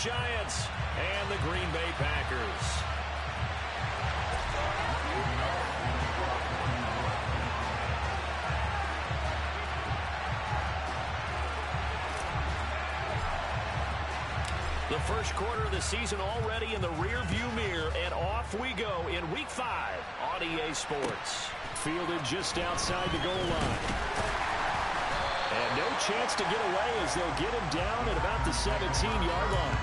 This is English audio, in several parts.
Giants and the Green Bay Packers. The first quarter of the season already in the rear-view mirror, and off we go in Week 5 on EA Sports. Fielded just outside the goal line. And no chance to get away as they'll get him down at about the 17-yard line.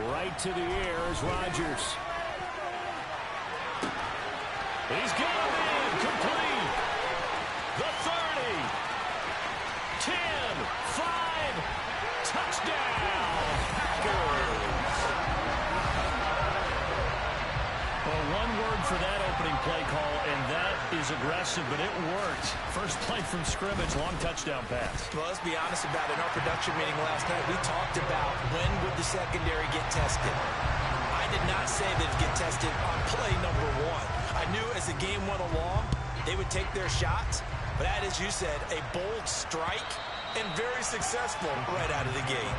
Right to the air is Rodgers. He's got him in, complete. The 30, 10, 5, touchdown, Packers. Well, one word for that opening play call, and that is aggressive, but it worked. First play from scrimmage, long touchdown pass. Well, let's be honest about it. In our production meeting last night, we talked about when would the secondary get tested. I did not say they'd get tested on play number 1. I knew as the game went along, they would take their shots. But that, as you said, a bold strike and very successful right out of the gate.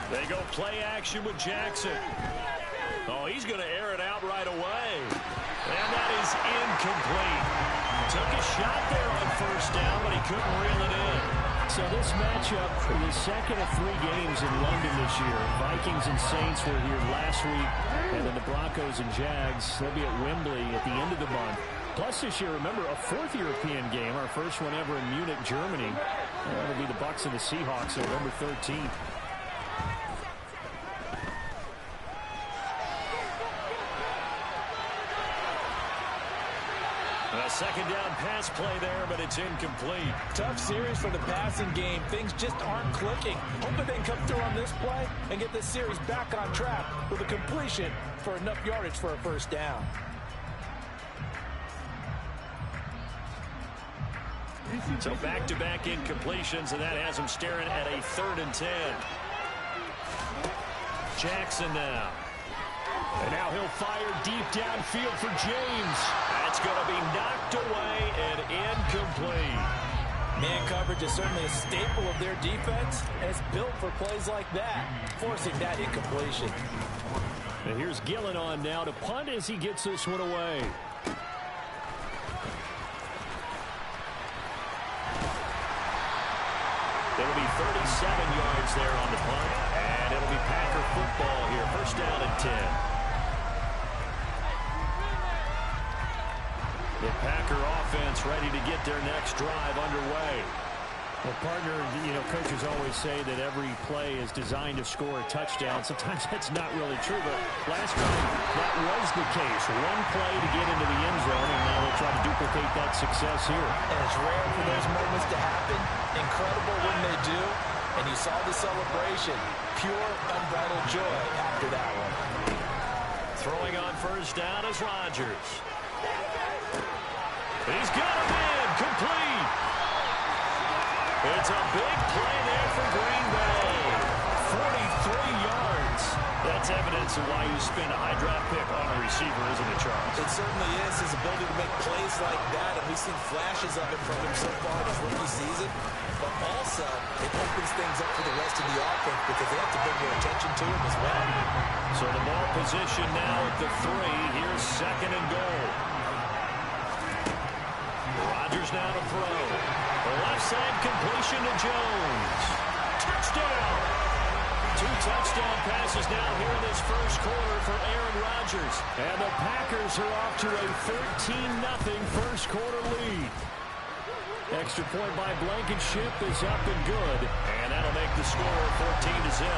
They go play action with Jackson. Oh, he's going to air it out right away. And that is incomplete. Took a shot there on first down, but he couldn't reel it in. So this matchup, the second of 3 games in London this year. Vikings and Saints were here last week. And then the Broncos and Jags, they'll be at Wembley at the end of the month. Plus this year, remember, a 4th European game, our first one ever in Munich, Germany. That'll be the Bucs and the Seahawks November 13th. A second down pass play there, but it's incomplete. Tough series for the passing game. Things just aren't clicking. Hoping they can come through on this play and get this series back on track with a completion for enough yardage for a first down. So back-to-back incompletions, and that has him staring at a 3rd and 10. Jackson now. And now he'll fire deep downfield for James. That's going to be knocked away and incomplete. Man coverage is certainly a staple of their defense, and it's built for plays like that, forcing that incompletion. And here's Gillen on now to punt as he gets this one away. It'll be 37 yards there on the punt, and it'll be Packer football here. First down and 10. The Packer offense ready to get their next drive underway. Well, partner, coaches always say that every play is designed to score a touchdown. Sometimes that's not really true, but last time that was the case. One play to get into the end zone, and now they'll try to duplicate that success here. And it's rare for those moments to happen. Incredible when they do. And you saw the celebration. Pure, unbridled joy after that one. Throwing on first down is Rodgers. He's got him in, complete. It's a big play there for Green Bay. 43 yards. That's evidence of why you spend a high draft pick on a receiver, isn't it, Charles? It certainly is. His ability to make plays like that, and we've seen flashes of it from him so far this rookie season. But also, it opens things up for the rest of the offense because they have to bring their attention to him as well. So the ball position now at the 3. Here's 2nd and goal. Rodgers now to throw. The left side completion to Jones. Touchdown! 2 touchdown passes now here in this first quarter for Aaron Rodgers. And the Packers are off to a 13-0 first quarter lead. Extra point by Blankenship is up and good. And that'll make the score 14-0.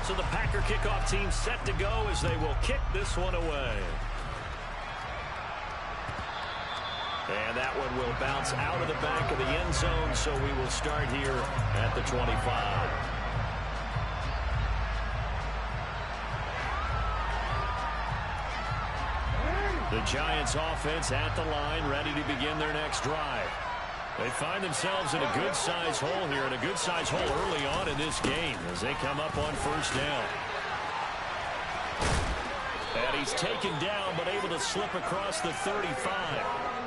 So the Packer kickoff team set to go as they will kick this one away. And that one will bounce out of the back of the end zone, so we will start here at the 25. The Giants offense at the line, ready to begin their next drive. They find themselves in a good-sized hole here, and a good-sized hole early on in this game as they come up on first down. And he's taken down, but able to slip across the 35.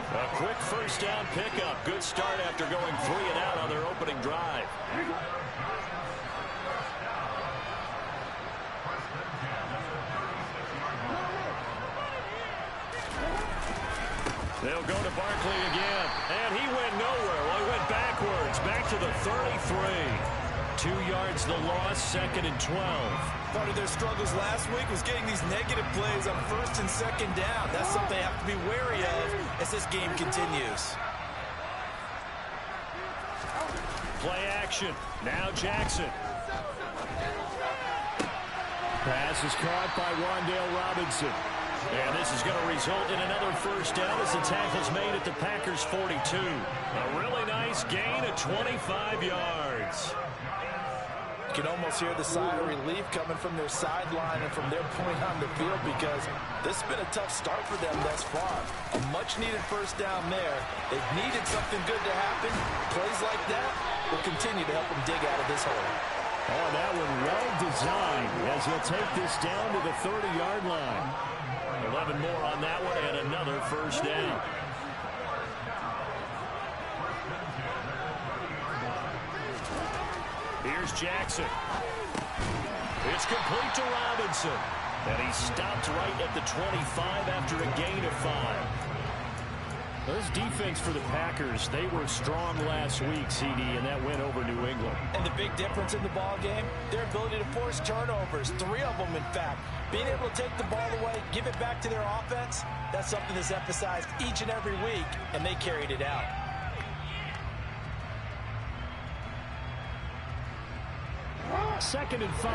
A quick first down pickup. Good start after going 3 and out on their opening drive. They'll go to Barkley again. And he went nowhere. Well, he went backwards. Back to the 33. 2 yards the loss, 2nd and 12. Part of their struggles last week was getting these negative plays on 1st and 2nd down. That's something they have to be wary of as this game continues. Play action. Now Jackson. Pass is caught by Wan'Dale Robinson. And this is going to result in another first down as the tackle's made at the Packers' 42. A really nice gain of 25 yards. You can almost hear the sigh of relief coming from their sideline and from their point on the field because this has been a tough start for them thus far. A much-needed first down there. They've needed something good to happen. Plays like that will continue to help them dig out of this hole. Oh, that one well designed as he'll take this down to the 30-yard line. 11 more on that one and another first down. Here's Jackson. It's complete to Robinson. And he stopped right at the 25 after a gain of 5. This defense for the Packers, they were strong last week, CD, and that went over New England. And the big difference in the ball game, their ability to force turnovers, 3 of them, in fact. Being able to take the ball away, give it back to their offense, that's something that's emphasized each and every week, and they carried it out. Second and 5.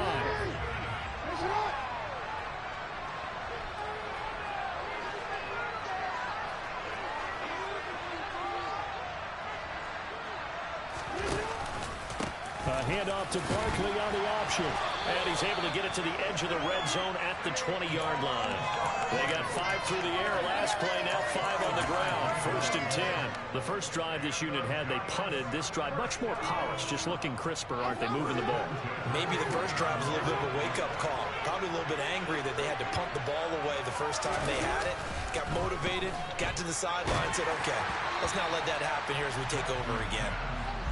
A handoff to Barkley on the option. And he's able to get it to the edge of the red zone at the 20-yard line. They got 5 through the air last play, now 5 on the ground. 1st and 10. The first drive this unit had, they punted. This drive much more polished, just looking crisper, aren't they, moving the ball? Maybe the first drive was a little bit of a wake-up call. Probably a little bit angry that they had to punt the ball away the first time they had it. Got motivated, got to the sideline, said, okay, let's not let that happen here as we take over again.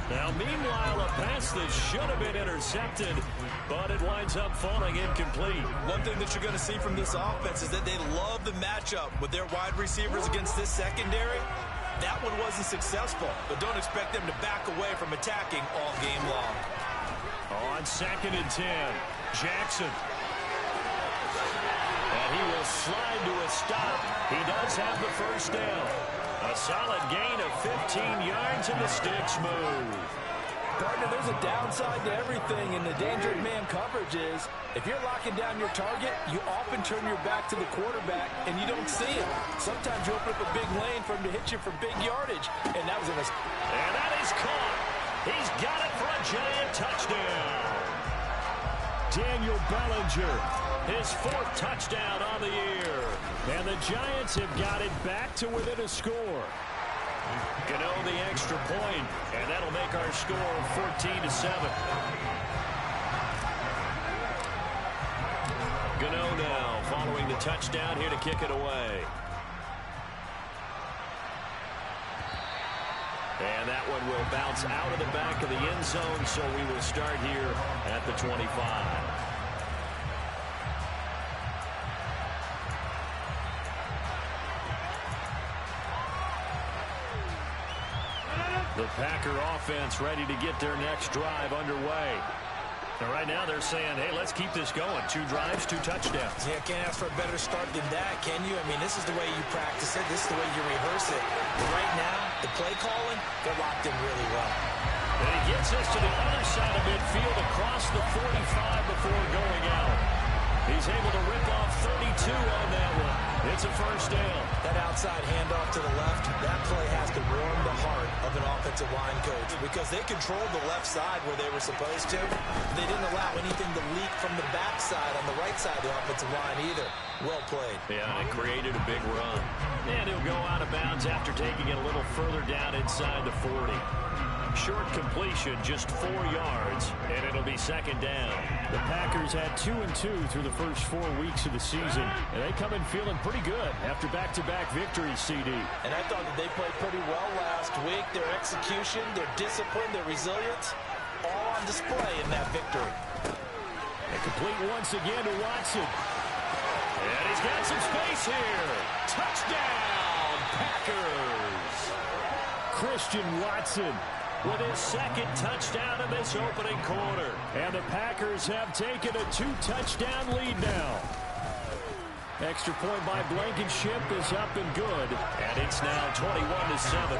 Now, meanwhile, a pass that should have been intercepted, but it winds up falling incomplete. One thing that you're going to see from this offense is that they love the matchup with their wide receivers against this secondary. That one wasn't successful, but don't expect them to back away from attacking all game long. On 2nd and 10, Jackson. And he will slide to a stop. He does have the first down. A solid gain of 15 yards, and the sticks move. Partner, there's a downside to everything, and the danger of man coverage is if you're locking down your target, you often turn your back to the quarterback, and you don't see him. Sometimes you open up a big lane for him to hit you for big yardage, and that was And that is caught. He's got it for a giant touchdown. Daniel Bellinger, his 4th touchdown on the year. And the Giants have got it back to within a score. Gano the extra point, and that'll make our score 14-7. Gano now following the touchdown here to kick it away. And that one will bounce out of the back of the end zone, so we will start here at the 25. The Packer offense ready to get their next drive underway. And right now they're saying, hey, let's keep this going. 2 drives, 2 touchdowns. Yeah, can't ask for a better start than that, can you? I mean, this is the way you practice it. This is the way you rehearse it. But right now, the play calling, they're locked in really well. And he gets us to the other side of midfield across the 45 before going out. He's able to rip off 32 on that one. It's a first down. That outside handoff to the left, that play has to warm the heart of an offensive line coach because they controlled the left side where they were supposed to. They didn't allow anything to leak from the backside on the right side of the offensive line either. Well played. Yeah, it created a big run. And he'll go out of bounds after taking it a little further down inside the 40. Short completion, just 4 yards, and it'll be second down. The Packers had 2-2 through the first 4 weeks of the season, and they come in feeling pretty good after back-to-back victories, CD. And I thought that they played pretty well last week. Their execution, their discipline, their resilience, all on display in that victory. And complete once again to Watson. And he's got some space here. Touchdown, Packers! Christian Watson with his second touchdown of this opening quarter. And the Packers have taken a 2-touchdown lead now. Extra point by Blankenship is up and good. And it's now 21-7.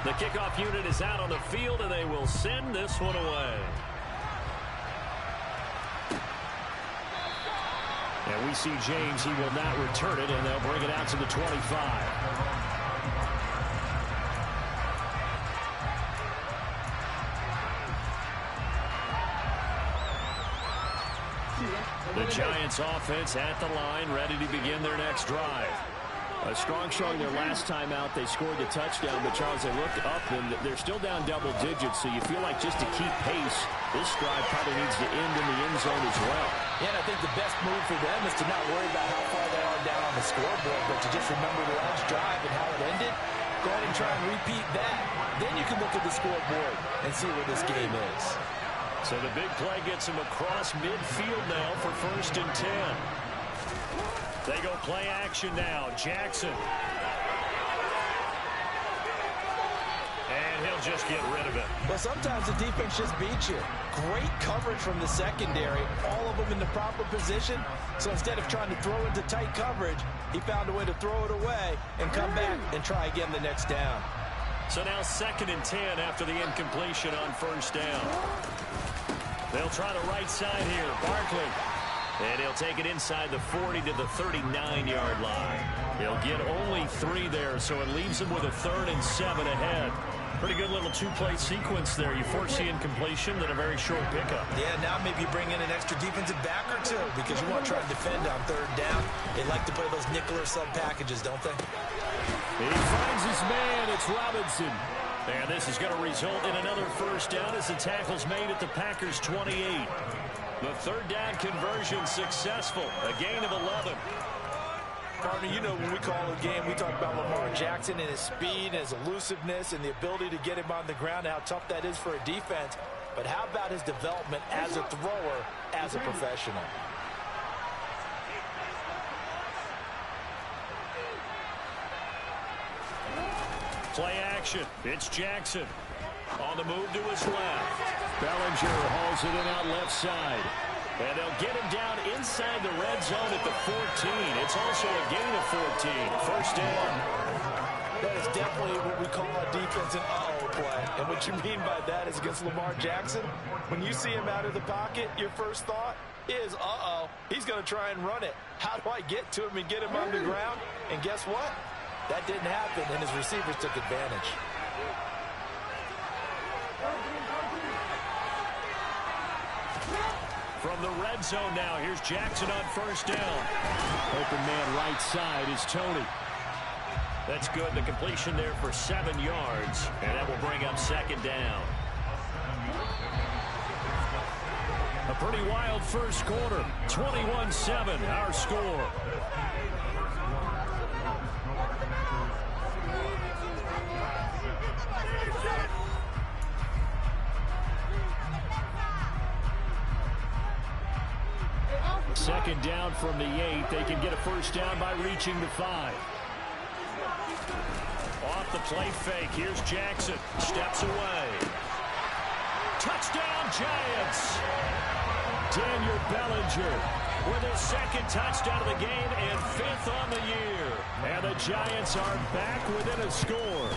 The kickoff unit is out on the field, and they will send this one away. And we see James. He will not return it, and they'll bring it out to the 25. The Giants offense at the line, ready to begin their next drive. A strong showing their last time out. They scored the touchdown, but Charles, they looked up, and they're still down double digits, so you feel like just to keep pace, this drive probably needs to end in the end zone as well. Yeah, and I think the best move for them is to not worry about how far they are down on the scoreboard, but to just remember the last drive and how it ended. Go ahead and try and repeat that. Then you can look at the scoreboard and see where this game is. So the big play gets them across midfield now for 1st and 10. They go play action now. Jackson. And he'll just get rid of it. Well, sometimes the defense just beats you. Great coverage from the secondary. All of them in the proper position. So instead of trying to throw into tight coverage, he found a way to throw it away and come back and try again the next down. So now 2nd and 10 after the incompletion on 1st down. They'll try the right side here. Barkley. And he'll take it inside the 40 to the 39-yard line. He'll get only 3 there, so it leaves him with a 3rd and 7 ahead. Pretty good little 2-play sequence there. You force the incompletion, then a very short pickup. Yeah, now maybe bring in an extra defensive back or 2 because you want to try to defend on 3rd down. They like to play those nickel or sub packages, don't they? He finds his man. It's Robinson. And this is going to result in another 1st down as the tackle's made at the Packers' 28. The 3rd down conversion successful. A gain of 11. Partner, you know when we call a game, we talk about Lamar Jackson and his speed and his elusiveness and the ability to get him on the ground and how tough that is for a defense. But how about his development as a thrower, as a professional? Play action. It's Jackson. On the move to his left. Bellinger hauls it in out left side. And they'll get him down inside the red zone at the 14. It's also a gain of 14. 1st down. That is definitely what we call a defense and uh-oh play. And what you mean by that is against Lamar Jackson, when you see him out of the pocket, your first thought is, uh-oh, he's going to try and run it. How do I get to him and get him on the ground? And guess what? That didn't happen, and his receivers took advantage. From the red zone now, here's Jackson on 1st down. Open man right side is Tony. That's good. The completion there for 7 yards, and that will bring up 2nd down. A pretty wild first quarter. 21-7, our score. Second down from the 8. They can get a first down by reaching the 5. Off the play fake. Here's Jackson. Steps away. Touchdown, Giants. Daniel Bellinger with his second touchdown of the game and 5th on the year. And the Giants are back within a score.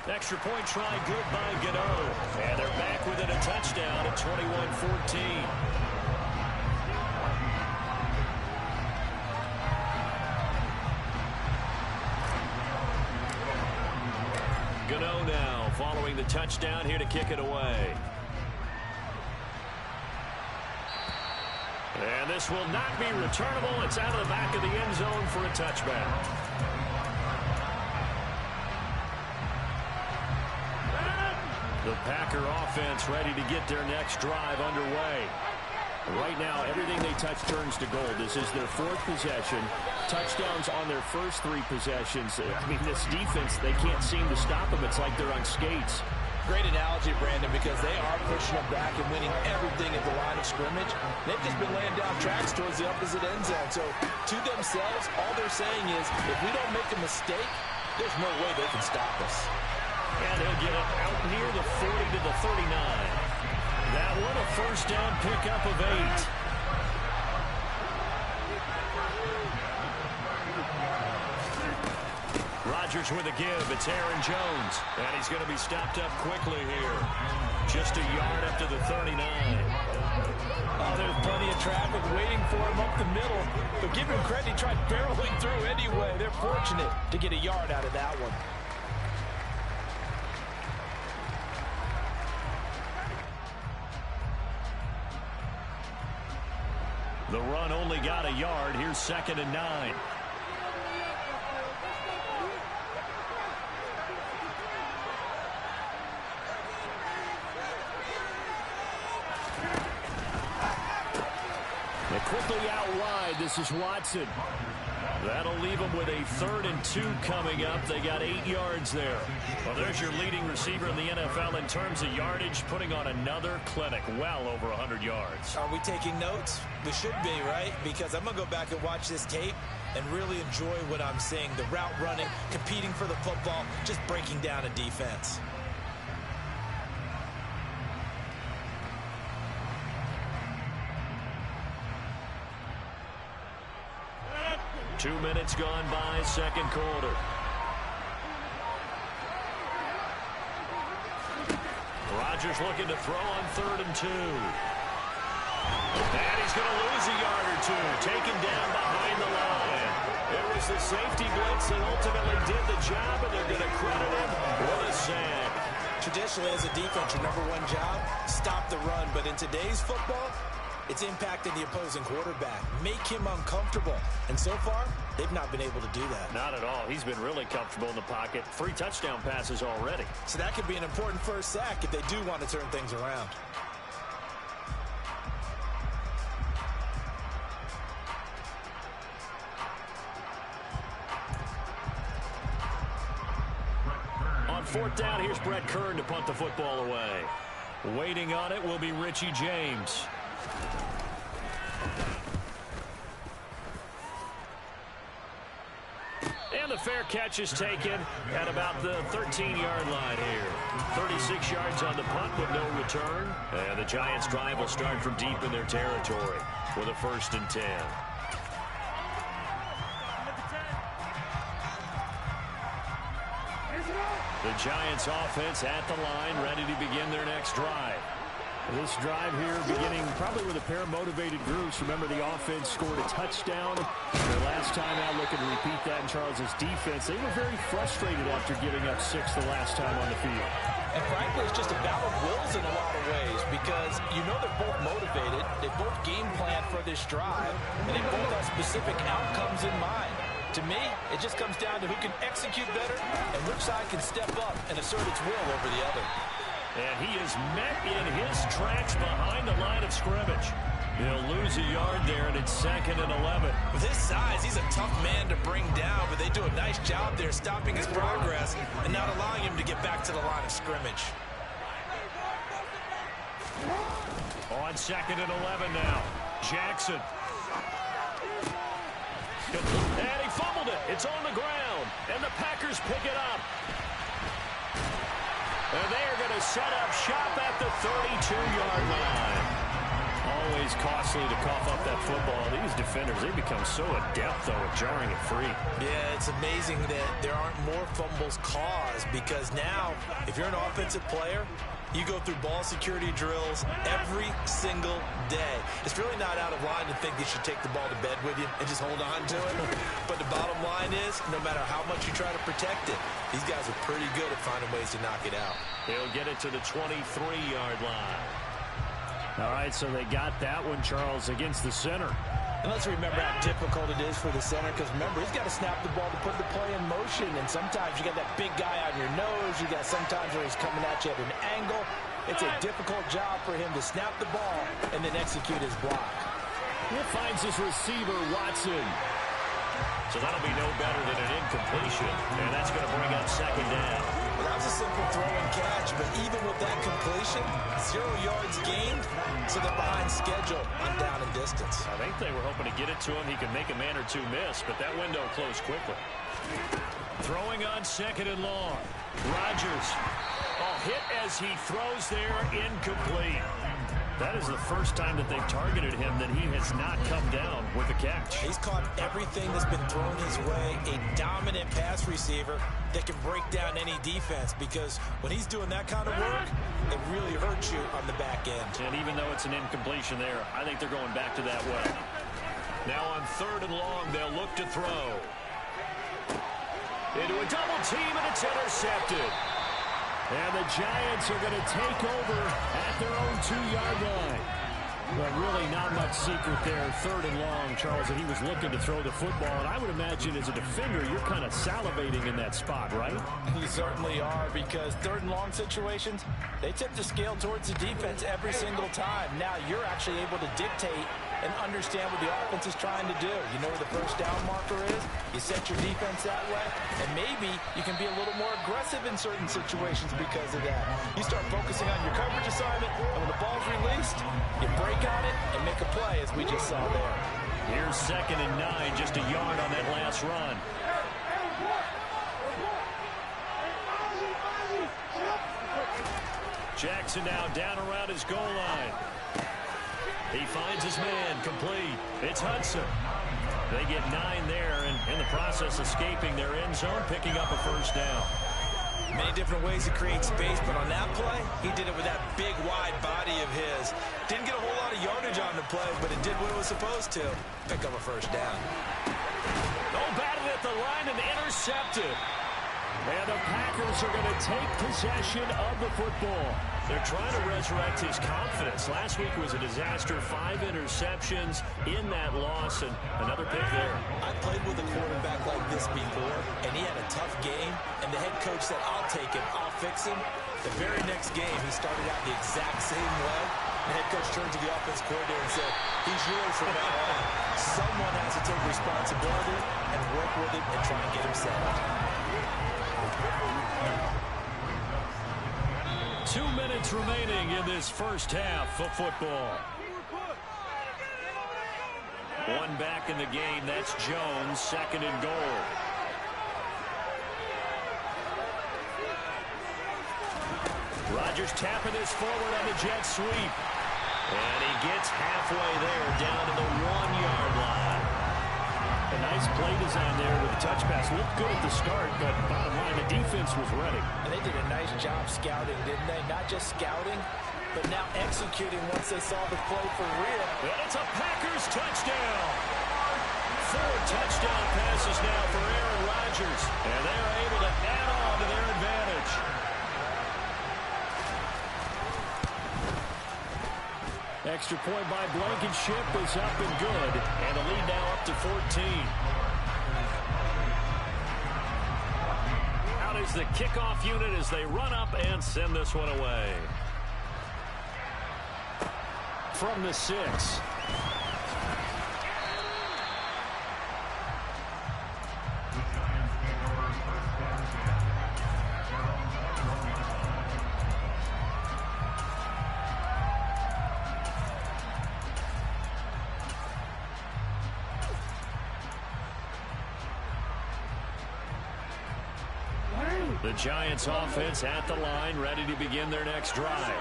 Extra point try good by Gano. And they're back within a touchdown at 21-14. Gano now following the touchdown here to kick it away. And this will not be returnable. It's out of the back of the end zone for a touchback. The Packer offense ready to get their next drive underway. Right now, everything they touch turns to gold. This is their 4th possession. Touchdowns on their first 3 possessions. I mean, this defense, they can't seem to stop them. It's like they're on skates. Great analogy, Brandon, because they are pushing them back and winning everything at the line of scrimmage. They've just been laying down tracks towards the opposite end zone. So, to themselves, all they're saying is, if we don't make a mistake, there's no way they can stop us. And he'll get it out near the 40 to the 39. That one a first down pickup of 8. Rodgers with a give. It's Aaron Jones. And he's going to be stopped up quickly here. Just a yard up to the 39. Oh, there's plenty of traffic waiting for him up the middle. But give him credit, he tried barreling through anyway. They're fortunate to get a yard out of that one. The run only got a yard. Here's 2nd and 9. They're quickly out wide. This is Watson. That'll leave them with a 3rd and 2 coming up. They got 8 yards there. Well, there's your leading receiver in the NFL in terms of yardage, putting on another clinic, well over 100 yards. Are we taking notes? We should be, right? Because I'm going to go back and watch this tape and really enjoy what I'm seeing. The route running, competing for the football, just breaking down a defense. Two minutes gone by, second quarter. Rodgers looking to throw on 3rd and 2. And he's going to lose a yard or 2. Taken down behind the line. It was the safety blitz that ultimately did the job, and they're going to credit him with a sack. Traditionally, as a defense, your #1 job, stop the run. But in today's football, it's impacting the opposing quarterback. Make him uncomfortable. And so far, they've not been able to do that. Not at all. He's been really comfortable in the pocket. 3 touchdown passes already. So that could be an important first sack if they do want to turn things around. On 4th down, here's Brett Kern to punt the football away. Waiting on it will be Richie James. And the fair catch is taken at about the 13-yard line here. 36 yards on the punt with no return. And the Giants' drive will start from deep in their territory with a 1st and 10. The Giants offense at the line, ready to begin their next drive. This drive here beginning probably with a pair of motivated groups. Remember, the offense scored a touchdown their last time out, looking to repeat that in Charles's defense. They were very frustrated after giving up 6 the last time on the field. And frankly, it's just a battle of wills in a lot of ways because you know they're both motivated. They both game plan for this drive, and they both have specific outcomes in mind. To me, it just comes down to who can execute better and which side can step up and assert its will over the other. And he is met in his tracks behind the line of scrimmage. He'll lose a yard there, and it's 2nd and 11. With his size, he's a tough man to bring down, but they do a nice job there stopping his progress and not allowing him to get back to the line of scrimmage. On 2nd and 11 now. Jackson. And he fumbled it. It's on the ground. And the Packers pick it up. And they are going to set up shop at the 32-yard line. Always costly to cough up that football. These defenders, they become so adept, though, at jarring it free. Yeah, it's amazing that there aren't more fumbles caused because now, if you're an offensive player, you go through ball security drills every single day. It's really not out of line to think you should take the ball to bed with you and just hold on to it. But the bottom line is, no matter how much you try to protect it, these guys are pretty good at finding ways to knock it out. They'll get it to the 23-yard line. All right, so they got that one, Charles, against the center. And let's remember how difficult it is for the center because, remember, he's got to snap the ball to put the play in motion. And sometimes you got that big guy on your nose. You got sometimes where he's coming at you at an angle. It's a difficult job for him to snap the ball and then execute his block. He finds his receiver, Watson. So that'll be no better than an incompletion. And that's going to bring up second down. Well, that was a simple throw and catch, but even with that completion, 0 yards gained, so they're behind schedule on down and distance. I think they were hoping to get it to him. He could make a man or two miss, but that window closed quickly. Throwing on second and long. Rodgers. Hit as he throws there, incomplete. That is the first time that they've targeted him that he has not come down with a catch. He's caught everything that's been thrown his way. A dominant pass receiver that can break down any defense because when he's doing that kind of work, it really hurts you on the back end. And even though it's an incompletion there, I think they're going back to that way. Now on third and long, they'll look to throw. Into a double team, and it's intercepted. And the Giants are going to take over at their own 2-yard line. But really not much secret there. Third and long, Charles, and he was looking to throw the football. And I would imagine as a defender, you're kind of salivating in that spot, right? You certainly are because third and long situations, they tip the scale towards the defense every single time. Now you're actually able to dictate and understand what the offense is trying to do. You know where the first down marker is. You set your defense that way, and maybe you can be a little more aggressive in certain situations because of that. You start focusing on your coverage assignment, and when the ball's released, you break on it and make a play, as we just saw there. Here's second and 9, just a yard on that last run. Jackson now down around his goal line. He finds his man, complete. It's Hudson. They get 9 there, and in the process, escaping their end zone, picking up a first down. Many different ways to create space, but on that play, he did it with that big, wide body of his. Didn't get a whole lot of yardage on the play, but it did what it was supposed to. Pick up a first down. Batted at the line and intercepted. And the Packers are going to take possession of the football. They're trying to resurrect his confidence. Last week was a disaster. 5 interceptions in that loss, and another pick there. I played with a quarterback like this before, and he had a tough game, and the head coach said, I'll take him, I'll fix him. The very next game, he started out the exact same way. The head coach turned to the offense coordinator and said, he's yours from now on. Someone has to take responsibility and work with him and try and get him settled. 2 minutes remaining in this first half of football. One back in the game. That's Jones, second and goal. Rodgers tapping this forward on the jet sweep. And he gets halfway there, down to the 1-yard line. A nice play design there with the touch pass. Looked good at the start, but bottom line, the defense was ready. And they did a nice job scouting, didn't they? Not just scouting, but now executing once they saw the play for real. And it's a Packers touchdown. 4 touchdown passes now for Aaron Rodgers. And they're able to add on to their advantage. Extra point by Blankenship is up and good. And the lead now up to 14. Out is the kickoff unit as they run up and send this one away. From the 6. The Giants offense at the line, ready to begin their next drive.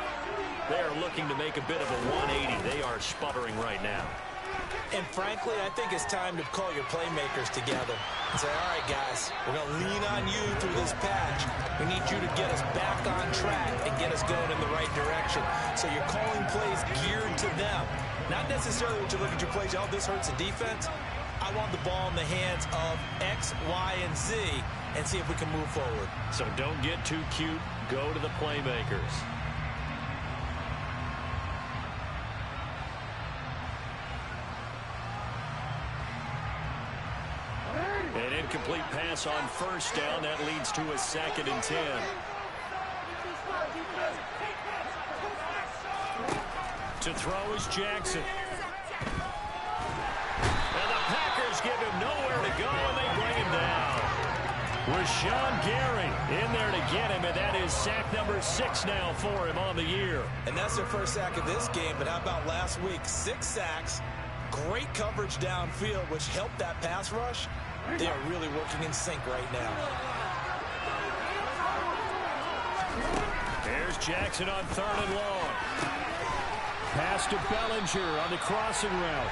They are looking to make a bit of a 180. They are sputtering right now. And frankly, I think it's time to call your playmakers together and say, all right, guys, we're going to lean on you through this patch. We need you to get us back on track and get us going in the right direction. So you're calling plays geared to them. Not necessarily when you look at your plays, oh, this hurts the defense. I want the ball in the hands of X, Y, and Z and see if we can move forward. So don't get too cute. Go to the playmakers. An incomplete pass on first down. That leads to a 2nd and 10. To throw is Jackson. And the Packers give him nowhere to go, and they bring him down. Rashawn Gary in there to get him, and that is sack number 6 now for him on the year. And that's their first sack of this game, but how about last week? 6 sacks, great coverage downfield, which helped that pass rush. They are really working in sync right now. There's Jackson on 3rd and long. Pass to Bellinger on the crossing route.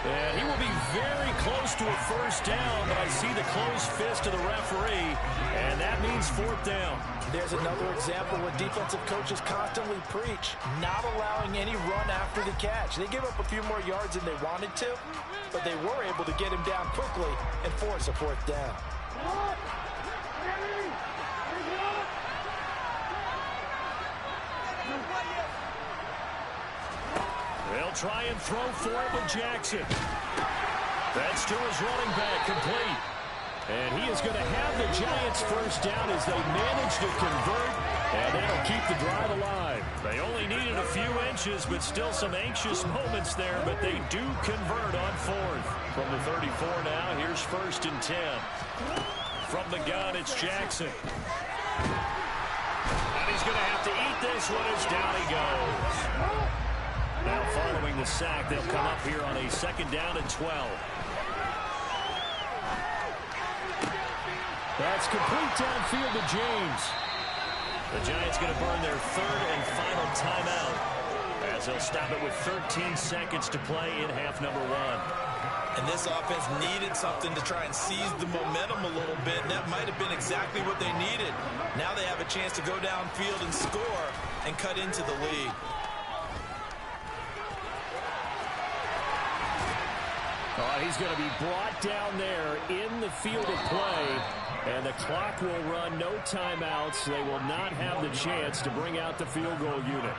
And he will be very close to a first down, but I see the closed fist of the referee, and that means 4th down. There's another example where defensive coaches constantly preach, not allowing any run after the catch. They give up a few more yards than they wanted to, but they were able to get him down quickly and force a 4th down. They'll try and throw for it with Jackson. That's to his running back, complete. And he is going to have the Giants first down as they manage to convert, and that'll keep the drive alive. They only needed a few inches, but still some anxious moments there, but they do convert on 4th. From the 34 now, here's 1st and 10. From the gun, it's Jackson. And he's going to have to eat this one as down he goes. Now following the sack, they'll come up here on a 2nd down and 12. That's complete downfield to James. The Giants going to burn their 3rd and final timeout as they'll stop it with 13 seconds to play in half number 1. And this offense needed something to try and seize the momentum a little bit, and that might have been exactly what they needed. Now they have a chance to go downfield and score and cut into the lead. He's going to be brought down there in the field of play, and the clock will run. No timeouts. They will not have the chance to bring out the field goal unit.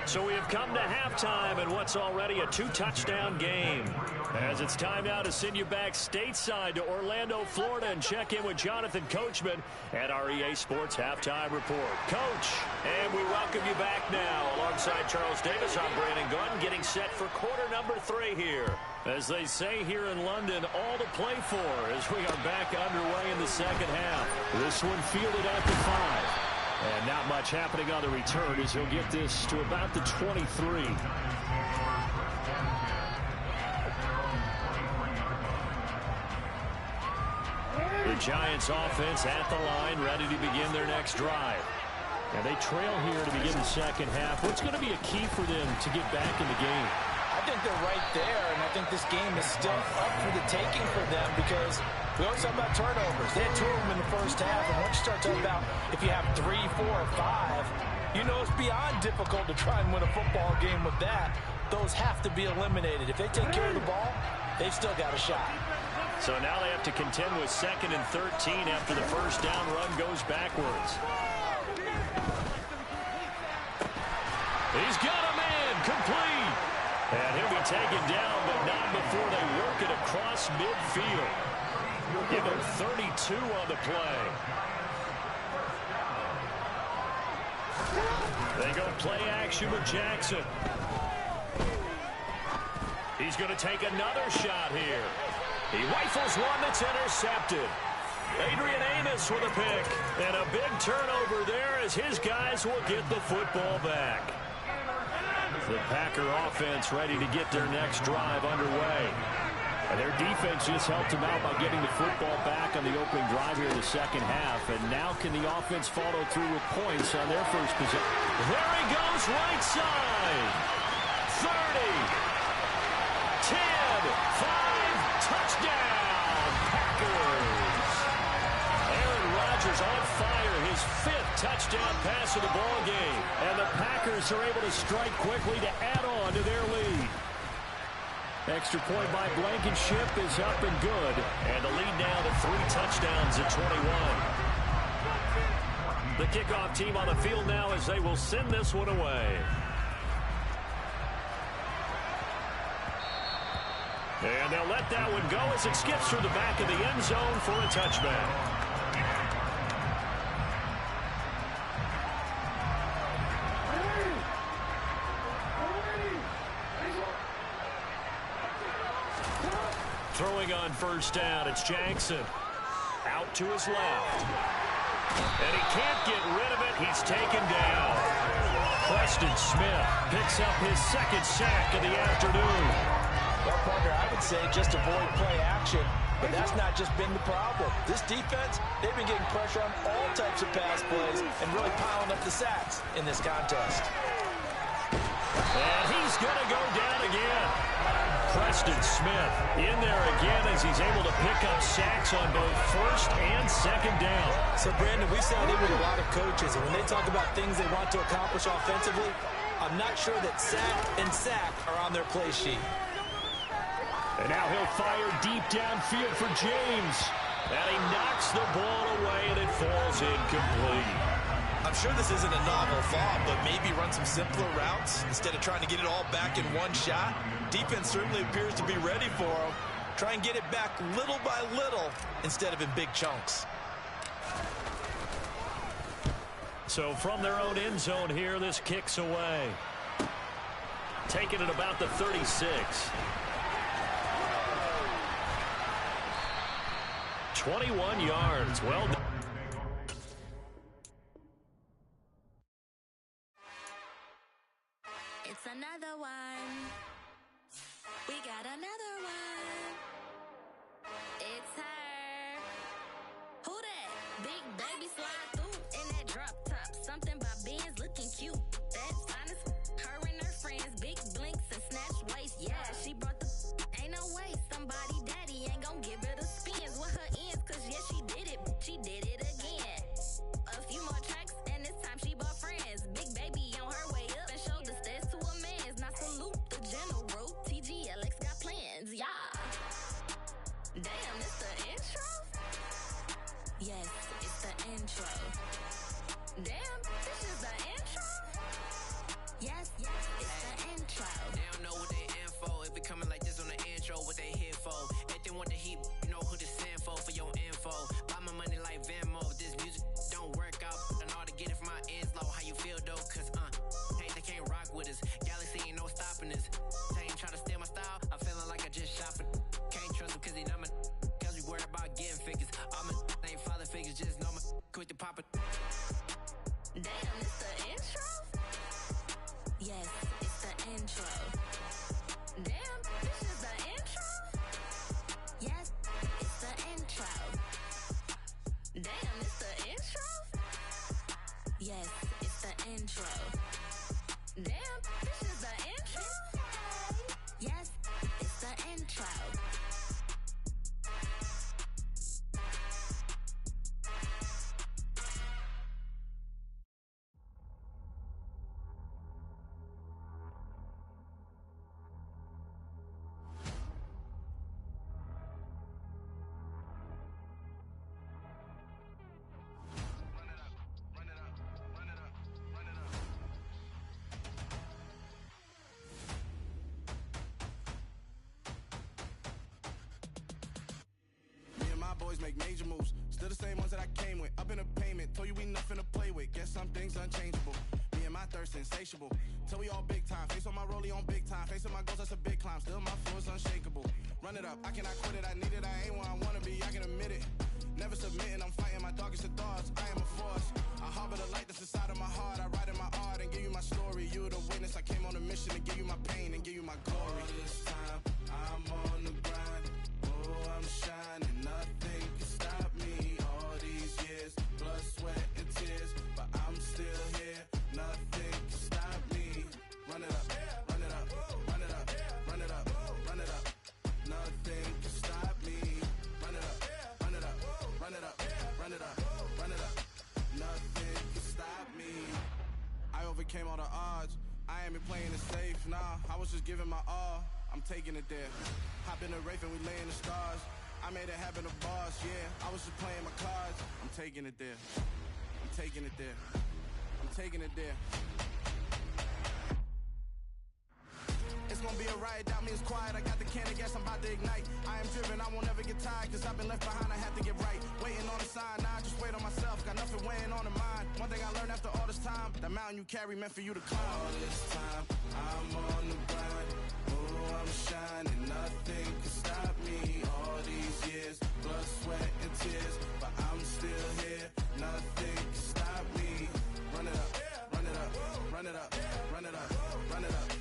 So we have come to halftime in what's already a 2-touchdown game. As it's time now to send you back stateside to Orlando, Florida, and check in with Jonathan Coachman at our EA Sports Halftime Report. Coach, and we welcome you back now. Alongside Charles Davis, I'm Brandon Gunn, getting set for quarter number 3 here. As they say here in London, all to play for as we are back underway in the second half. This one fielded at the 5. And not much happening on the return as he'll get this to about the 23. The Giants offense at the line, ready to begin their next drive. And they trail here to begin the second half. What's going to be a key for them to get back in the game? I think they're right there, and I think this game is still up for the taking for them because we always talk about turnovers. They had 2 of them in the first half, and once you start talking about if you have 3, 4, or 5, you know it's beyond difficult to try and win a football game with that. Those have to be eliminated. If they take care of the ball, they've still got a shot. So now they have to contend with 2nd and 13 after the first down run goes backwards. He's got a man, complete. And he'll be taken down, but not before they work it across midfield. Give him 32 on the play. They go play action with Jackson. He's going to take another shot here. He rifles one that's intercepted. Adrian Amos with a pick. And a big turnover there as his guys will get the football back. The Packer offense ready to get their next drive underway. And their defense just helped them out by getting the football back on the opening drive here in the second half. And now can the offense follow through with points on their first possession? There he goes, right side. 30, 10, 5, touchdown, Packers. Aaron Rodgers on fire, his 5th touchdown pass of the ball game. And the Packers are able to strike quickly to add on to their lead. Extra point by Blankenship is up and good. And the lead now to 3 touchdowns at 21. The kickoff team on the field now as they will send this one away. And they'll let that one go as it skips through the back of the end zone for a touchback. Throwing on first down, it's Jackson. Out to his left. And he can't get rid of it. He's taken down. Preston Smith picks up his 2nd sack of the afternoon. Well, partner, I would say just avoid play action, but that's not just been the problem. This defense, they've been getting pressure on all types of pass plays and really piling up the sacks in this contest. And he's going to go down again. Preston Smith in there again as he's able to pick up sacks on both 1st and 2nd down. So, Brandon, we sat in with a lot of coaches, and when they talk about things they want to accomplish offensively, I'm not sure that sack and sack are on their play sheet. And now he'll fire deep downfield for James. And he knocks the ball away, and it falls incomplete. I'm sure this isn't a novel thought, but maybe run some simpler routes instead of trying to get it all back in one shot. Defense certainly appears to be ready for him. Try and get it back little by little instead of in big chunks. So from their own end zone here, this kicks away. Taking it about the 36. 21 yards. Well done. It's another one. We got another one. It's her. Who that? Big baby slide through in that drop top. Something by Benz looking cute. That's honest. Her and her friends, big blinks and snatch waist. Yeah, she brought the ain't no way. Somebody daddy ain't gonna give her the spins with her ends. Cause yeah, she did it. She did it again. A few more tracks and this time she bought friends. Big baby on her way up and showed the stairs to a man's. Now salute the general. TGLX got plans, yeah. Damn, it's the intro? Yes, it's the intro. Damn, this is the intro? Yes, it's the intro. They don't know what they in for. If we coming like this on the intro, what they here for? If they want the heat, you know who to send for your info. Buy my money like Venmo. This music don't work out. I know how to get it from my ends low. How you feel though? Cause hey, they can't rock with us. Galaxy ain't no stopping us. They ain't trying to steal my style. I'm feeling like I just shot for. Can't trust him cause he not my. Cause we worried about getting figures. All my ain't father figures. Just know my quick to pop it. Damn, it's the intro? Yes, it's the intro. Damn, this is the intro? Yes, it's the intro. Damn, it's the intro? Yes, it's the intro. Damn, this is the intro? Yes, it's the intro. Boys make major moves, still the same ones that I came with. Up in a payment, told you we nothing to play with. Guess some things unchangeable. Me and my thirst insatiable. Till we all big time. Face on my rollie on big time. Facing my goals, that's a big climb. Still my flow is unshakable. Run it up, I cannot quit it. I need it, I ain't where I wanna be. I can admit it. Never submitting, I'm fighting my darkest of thoughts. I am a force. I harbor the light that's inside of my heart. I write in my art and give you my story. You the witness. I came on a mission to give you my pain and give you my glory. All this time, I'm on the grind. overcame all the odds. I ain't been playing it safe, nah. I was just giving my all. I'm taking it there. Hop in the Wraith and we lay in the stars. I made it happen to bars, yeah. I was just playing my cards. I'm taking it there. I'm taking it there. I'm taking it there. It's gonna be a riot, doubt me it's quiet. I got the can of gas, I'm about to ignite. I am driven, I won't ever get tired, cause I've been left behind, I have to get right. Waiting on a sign, now I just wait on myself. Got nothing weighing on the mind. One thing I learned after all this time, the mountain you carry meant for you to climb. All this time, I'm on the grind. Oh, I'm shining, nothing can stop me. All these years, blood, sweat, and tears, but I'm still here. Nothing can stop me. Run it up, run it up, run it up, run it up, run it up.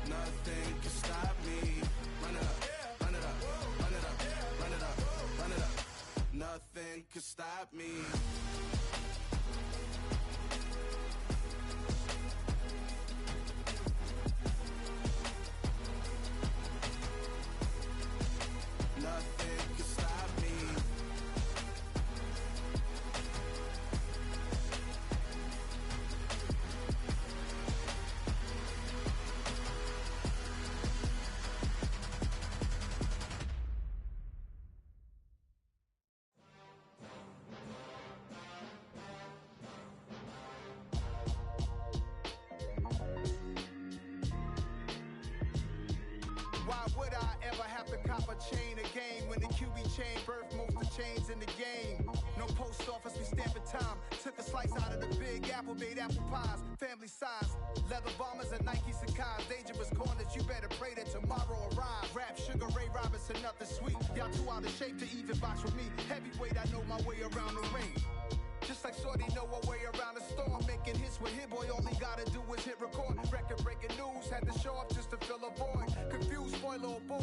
Nothing can stop me. Run it up, run it up, run it up, run it up, run it up. Nothing can stop me. Nothing can stop me. Why would I ever have to cop a chain again when the QB chain birthed most of the chains in the game? No post office, we stamping time. Took a slice out of the big apple, made apple pies, family size. Leather bombers and Nike Sacai's. Dangerous corners, you better pray that tomorrow arrives. Rap, Sugar Ray Robinson, nothing sweet. Y'all too out of shape to even box with me. Heavyweight, I know my way around the ring. Just like Shorty know her way around the storm. Making hits with Hit Boy, all he gotta do is hit record. Record breaking news, had to show up